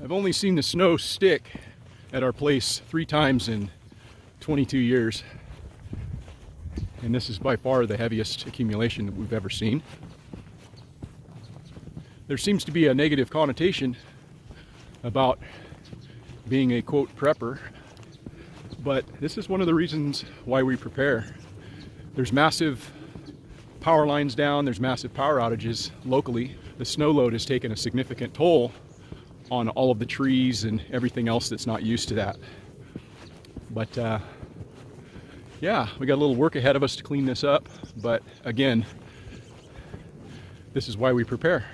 I've only seen the snow stick at our place 3 times in 22 years. And this is by far the heaviest accumulation that we've ever seen. There seems to be a negative connotation about being a quote prepper, but this is one of the reasons why we prepare. There's massive power lines down, there's massive power outages locally. The snow load has taken a significant toll on all of the trees and everything else that's not used to that. But yeah, we got a little work ahead of us to clean this up, but again, this is why we prepare.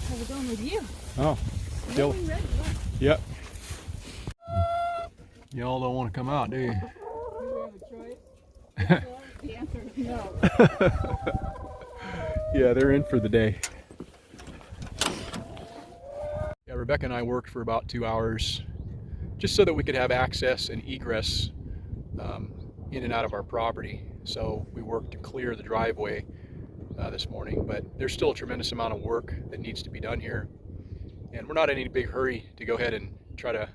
How's it going with you? Oh, still. Ready, Yep. Y'all don't want to come out, do you? do we have a choice? The answer is no. Yeah, they're in for the day. Yeah, Rebecca and I worked for about 2 hours just so that we could have access and egress in and out of our property. So we worked to clear the driveway this morning, but there's still a tremendous amount of work that needs to be done here. And we're not in any big hurry to go ahead and try to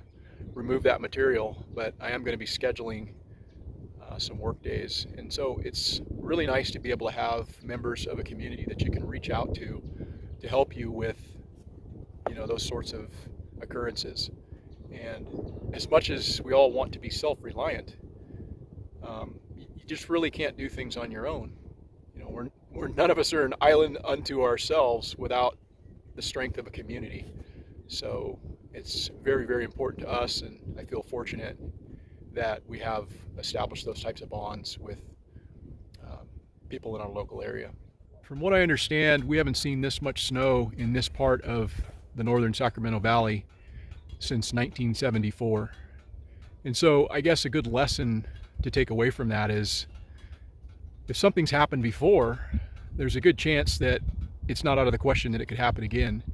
remove that material, but I am going to be scheduling some work days. And so it's really nice to be able to have members of a community that you can reach out to help you with, you know, those sorts of occurrences. And as much as we all want to be self-reliant, you just really can't do things on your own. You know, we're none of us are an island unto ourselves without the strength of a community. So it's very, very important to us, and I feel fortunate that we have established those types of bonds with people in our local area. From what I understand, we haven't seen this much snow in this part of the northern Sacramento Valley since 1974. And so I guess a good lesson to take away from that is, if something's happened before, there's a good chance that it's not out of the question that it could happen again.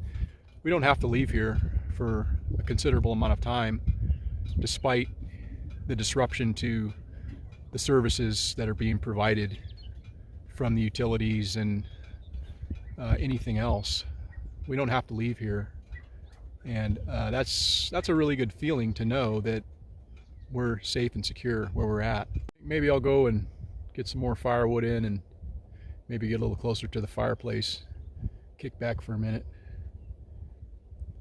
We don't have to leave here for a considerable amount of time, despite the disruption to the services that are being provided from the utilities and anything else. We don't have to leave here. And that's a really good feeling to know that we're safe and secure where we're at. Maybe I'll go and get some more firewood in and maybe get a little closer to the fireplace, kick back for a minute.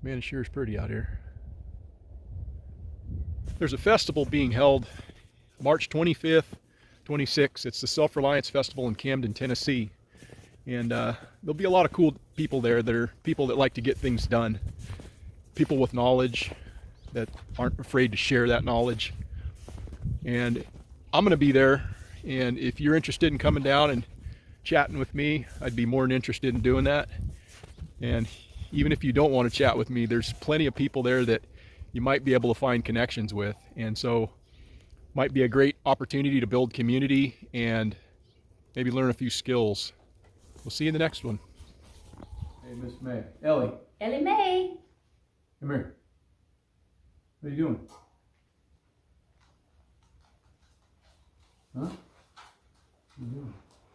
Man, it sure is pretty out here. There's a festival being held March 25th, 26th. It's the Self-Reliance Festival in Camden, Tennessee. And there'll be a lot of cool people there that are people that like to get things done. People with knowledge that aren't afraid to share that knowledge. And I'm going to be there. And if you're interested in coming down and chatting with me, I'd be more than interested in doing that. And even if you don't want to chat with me, there's plenty of people there that you might be able to find connections with. And so might be a great opportunity to build community and maybe learn a few skills. We'll see you in the next one. Hey, Miss May. Ellie. Ellie Mae. Come here. What are you doing? Huh? What are you doing?